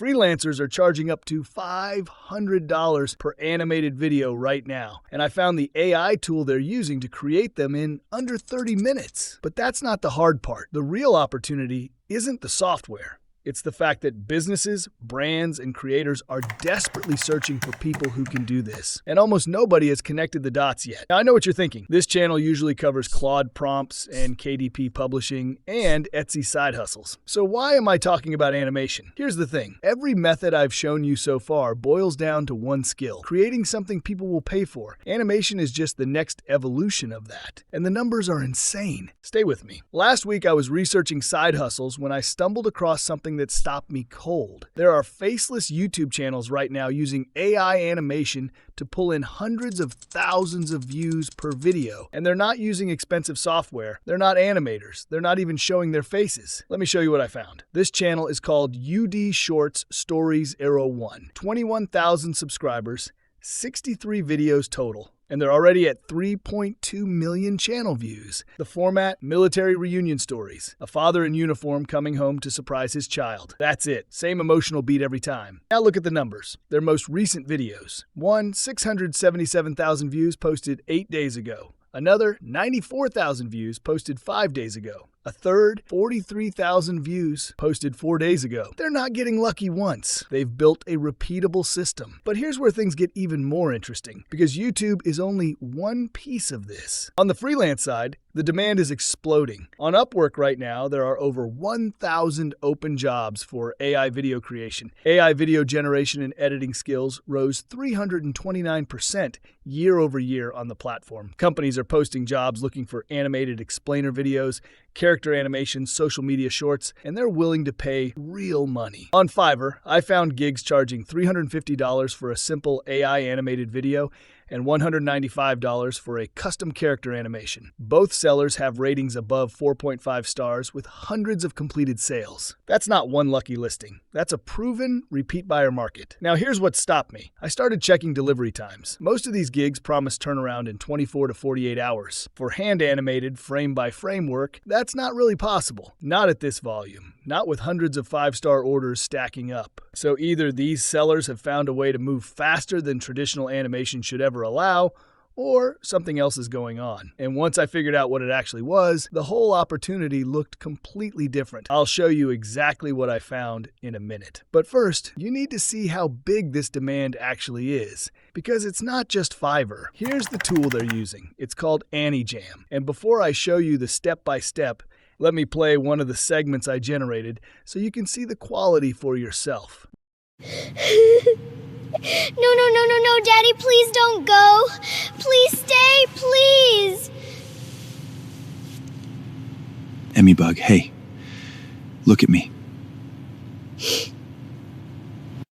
Freelancers are charging up to $500 per animated video right now, and I found the AI tool they're using to create them in under 30 minutes. But that's not the hard part. The real opportunity isn't the software. It's the fact that businesses, brands, and creators are desperately searching for people who can do this. And almost nobody has connected the dots yet. Now, I know what you're thinking. This channel usually covers Claude prompts and KDP publishing and Etsy side hustles. So why am I talking about animation? Here's the thing. Every method I've shown you so far boils down to one skill: creating something people will pay for. Animation is just the next evolution of that. And the numbers are insane. Stay with me. Last week I was researching side hustles when I stumbled across something that stopped me cold. There are faceless YouTube channels right now using AI animation to pull in hundreds of thousands of views per video. And they're not using expensive software. They're not animators. They're not even showing their faces. Let me show you what I found. This channel is called UD Shorts Stories Arrow 1. 21,000 subscribers, 63 videos total. And they're already at 3.2 million channel views. The format: military reunion stories. A father in uniform coming home to surprise his child. That's it. Same emotional beat every time. Now look at the numbers. Their most recent videos. One, 677,000 views posted 8 days ago. Another, 94,000 views posted 5 days ago. A third, 43,000 views posted 4 days ago. They're not getting lucky once. They've built a repeatable system. But here's where things get even more interesting, because YouTube is only one piece of this. On the freelance side, the demand is exploding. On Upwork right now, there are over 1,000 open jobs for AI video creation. AI video generation and editing skills rose 329% year over year on the platform. Companies are posting jobs looking for animated explainer videos, character animations, social media shorts, and they're willing to pay real money. On Fiverr, I found gigs charging $350 for a simple AI animated video and $195 for a custom character animation. Both sellers have ratings above 4.5 stars with hundreds of completed sales. That's not one lucky listing. That's a proven repeat buyer market. Now here's what stopped me. I started checking delivery times. Most of these gigs promise turnaround in 24 to 48 hours. For hand animated frame by frame work, that's not really possible. Not at this volume. Not with hundreds of 5-star orders stacking up. So either these sellers have found a way to move faster than traditional animation should ever allow, or something else is going on. And once I figured out what it actually was, the whole opportunity looked completely different. I'll show you exactly what I found in a minute. But first, you need to see how big this demand actually is, because it's not just Fiverr. Here's the tool they're using. It's called Anijam. And before I show you the step-by-step, let me play one of the segments I generated so you can see the quality for yourself. No, Daddy, please don't go. Please stay, please. Emmy Bug, hey, look at me.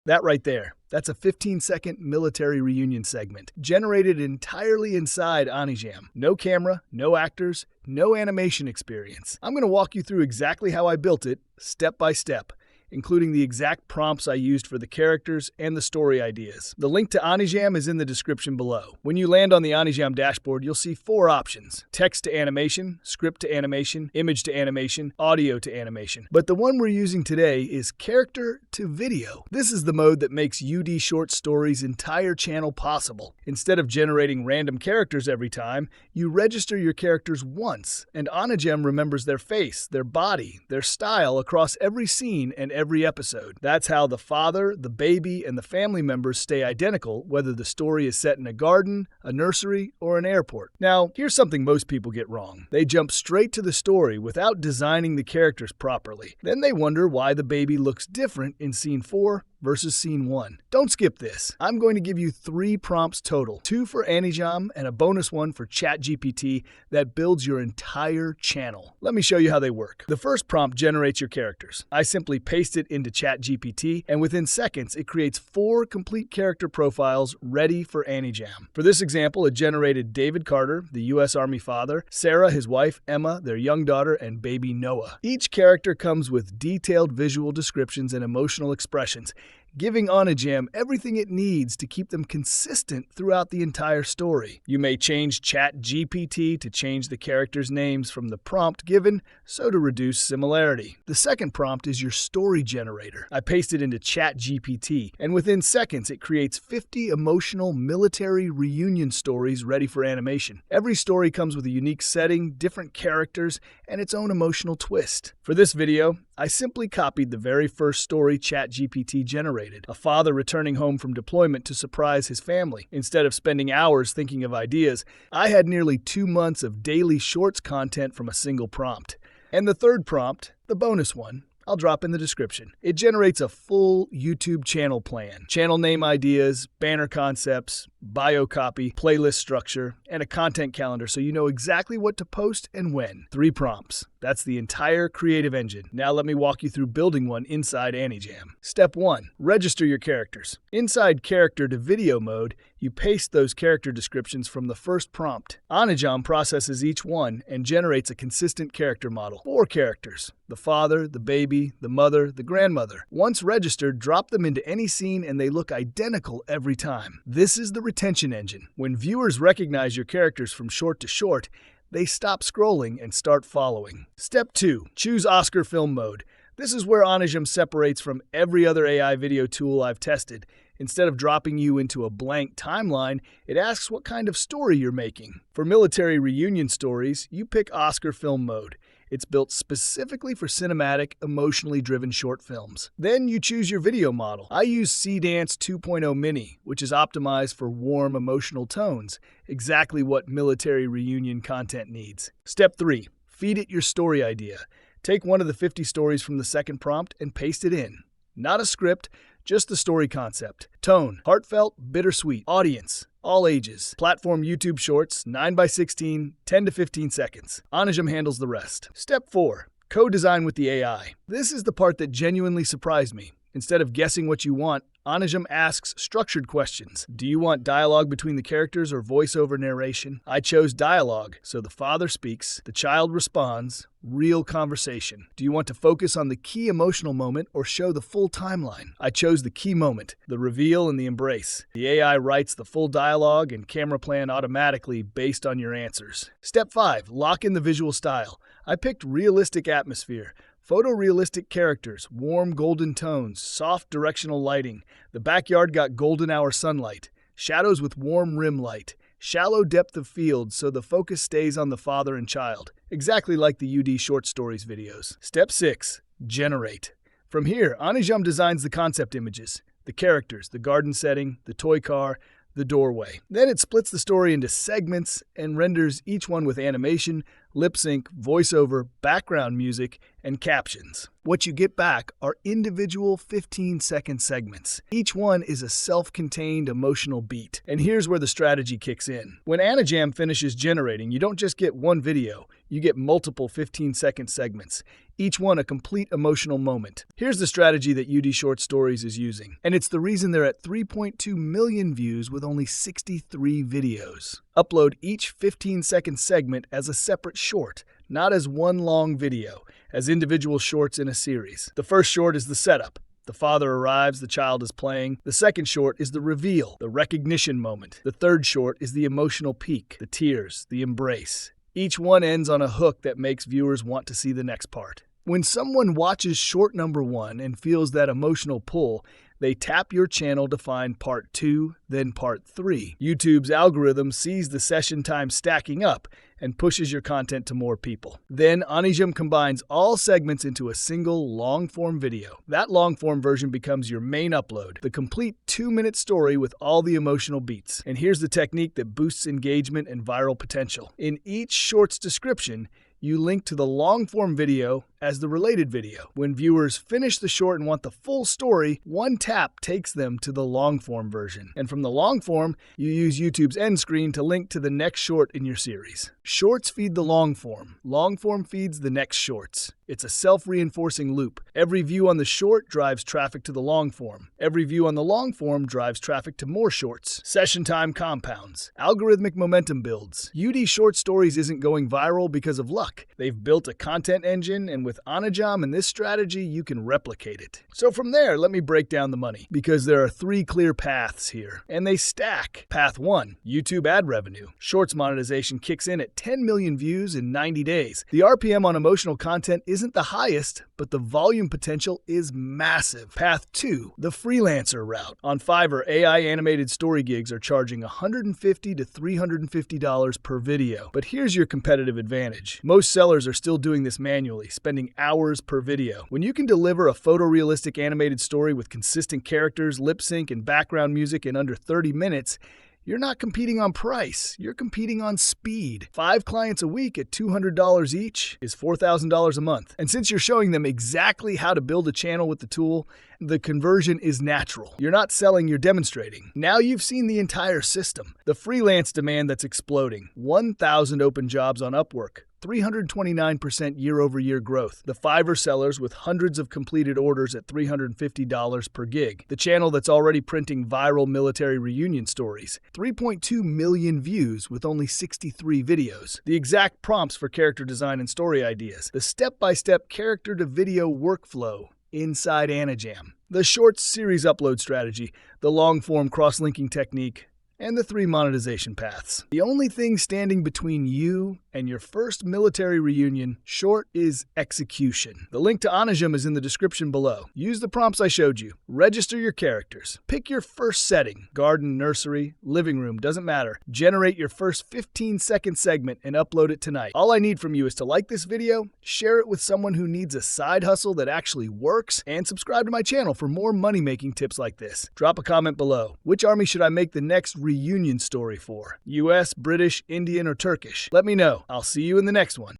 That right there. That's a 15-second military reunion segment, generated entirely inside Anijam. No camera, no actors, no animation experience. I'm going to walk you through exactly how I built it, step by step, including the exact prompts I used for the characters and the story ideas. The link to Anijam is in the description below. When you land on the Anijam dashboard, you'll see 4 options: text to animation, script to animation, image to animation, audio to animation. But the one we're using today is character to video. This is the mode that makes UD Short Stories' entire channel possible. Instead of generating random characters every time, you register your characters once, and Anijam remembers their face, their body, their style across every scene and every episode. That's how the father, the baby, and the family members stay identical, whether the story is set in a garden, a nursery, or an airport. Now, here's something most people get wrong. They jump straight to the story without designing the characters properly. Then they wonder why the baby looks different in scene 4 versus scene 1. Don't skip this. I'm going to give you 3 prompts total, 2 for Anijam and a bonus one for ChatGPT that builds your entire channel. Let me show you how they work. The first prompt generates your characters. I simply paste it into ChatGPT, and within seconds it creates 4 complete character profiles ready for Anijam. For this example, it generated David Carter, the U.S. Army father, Sarah, his wife, Emma, their young daughter, and baby Noah. Each character comes with detailed visual descriptions and emotional expressions, giving Anijam everything it needs to keep them consistent throughout the entire story. You may change ChatGPT to change the characters' names from the prompt given, so to reduce similarity. The second prompt is your story generator. I paste it into ChatGPT, and within seconds it creates 50 emotional military reunion stories ready for animation. Every story comes with a unique setting, different characters, and its own emotional twist. For this video, I simply copied the very first story ChatGPT generated, a father returning home from deployment to surprise his family. Instead of spending hours thinking of ideas, I had nearly 2 months of daily shorts content from a single prompt. And the third prompt, the bonus one, I'll drop in the description. It generates a full YouTube channel plan, channel name ideas, banner concepts, bio copy, playlist structure, and a content calendar so you know exactly what to post and when. 3 prompts. That's the entire creative engine. Now let me walk you through building one inside Anijam. Step 1. Register your characters. Inside character to video mode, you paste those character descriptions from the first prompt. Anijam processes each one and generates a consistent character model. 4 characters. The father, the baby, the mother, the grandmother. Once registered, drop them into any scene and they look identical every time. This is the retention engine. When viewers recognize your characters from short to short, they stop scrolling and start following. Step 2. Choose Oscar film mode. This is where Anijam separates from every other AI video tool I've tested. Instead of dropping you into a blank timeline, it asks what kind of story you're making. For military reunion stories, you pick Oscar film mode. It's built specifically for cinematic, emotionally driven short films. Then you choose your video model. I use Seedance 2.0 Mini, which is optimized for warm, emotional tones, exactly what military reunion content needs. Step 3. Feed it your story idea. Take one of the 50 stories from the second prompt and paste it in. Not a script, just the story concept. Tone, heartfelt, bittersweet. Audience, all ages. Platform YouTube Shorts, 9x16, 10 to 15 seconds. Anijam handles the rest. Step 4. Co-design with the AI. This is the part that genuinely surprised me. Instead of guessing what you want, Anijam asks structured questions. Do you want dialogue between the characters or voiceover narration? I chose dialogue, so the father speaks, the child responds, real conversation. Do you want to focus on the key emotional moment or show the full timeline? I chose the key moment, the reveal and the embrace. The AI writes the full dialogue and camera plan automatically based on your answers. Step 5. Lock in the visual style. I picked realistic atmosphere. Photorealistic characters, warm golden tones, soft directional lighting. The backyard got golden hour sunlight. Shadows with warm rim light. Shallow depth of field so the focus stays on the father and child. Exactly like the UD short stories videos. Step 6. Generate. From here, Anijam designs the concept images. The characters, the garden setting, the toy car, the doorway. Then it splits the story into segments and renders each one with animation, lip sync, voiceover, background music, and captions. What you get back are individual 15-second segments. Each one is a self-contained emotional beat. And here's where the strategy kicks in. When Anijam finishes generating, you don't just get one video, you get multiple 15-second segments, each one a complete emotional moment. Here's the strategy that UD Short Stories is using, and it's the reason they're at 3.2 million views with only 63 videos. Upload each 15-second segment as a separate short, not as one long video, as individual shorts in a series. The first short is the setup. The father arrives, the child is playing. The second short is the reveal, the recognition moment. The third short is the emotional peak, the tears, the embrace. Each one ends on a hook that makes viewers want to see the next part. When someone watches short number 1 and feels that emotional pull, they tap your channel to find part 2, then part 3. YouTube's algorithm sees the session time stacking up and pushes your content to more people. Then Anijam combines all segments into a single long-form video. That long-form version becomes your main upload, the complete 2-minute story with all the emotional beats. And here's the technique that boosts engagement and viral potential. In each short's description, you link to the long-form video as the related video. When viewers finish the short and want the full story, one tap takes them to the long-form version. And from the long-form, you use YouTube's end screen to link to the next short in your series. Shorts feed the long-form. Long-form feeds the next shorts. It's a self-reinforcing loop. Every view on the short drives traffic to the long-form. Every view on the long-form drives traffic to more shorts. Session time compounds. Algorithmic momentum builds. UD Short Stories isn't going viral because of luck. They've built a content engine, and with with Anijam and this strategy, you can replicate it. So from there, let me break down the money, because there are 3 clear paths here, and they stack. Path 1, YouTube ad revenue. Shorts monetization kicks in at 10 million views in 90 days. The RPM on emotional content isn't the highest, but the volume potential is massive. Path 2, the freelancer route. On Fiverr, AI animated story gigs are charging $150 to $350 per video. But here's your competitive advantage. Most sellers are still doing this manually, spending hours per video. When you can deliver a photorealistic animated story with consistent characters, lip sync, and background music in under 30 minutes, you're not competing on price, you're competing on speed. 5 clients a week at $200 each is $4,000 a month. And since you're showing them exactly how to build a channel with the tool, the conversion is natural. You're not selling, you're demonstrating. Now you've seen the entire system. The freelance demand that's exploding. 1,000 open jobs on Upwork. 329% year-over-year growth. The Fiverr sellers with hundreds of completed orders at $350 per gig. The channel that's already printing viral military reunion stories. 3.2 million views with only 63 videos. The exact prompts for character design and story ideas. The step-by-step character-to-video workflow inside Anijam. The short series upload strategy. The long-form cross-linking technique. And the 3 monetization paths. The only thing standing between you and your first military reunion, short, is execution. The link to Anijam is in the description below. Use the prompts I showed you. Register your characters. Pick your first setting. Garden, nursery, living room, doesn't matter. Generate your first 15-second segment and upload it tonight. All I need from you is to like this video, share it with someone who needs a side hustle that actually works, and subscribe to my channel for more money-making tips like this. Drop a comment below. Which army should I make the next reunion story for? US, British, Indian, or Turkish? Let me know. I'll see you in the next one.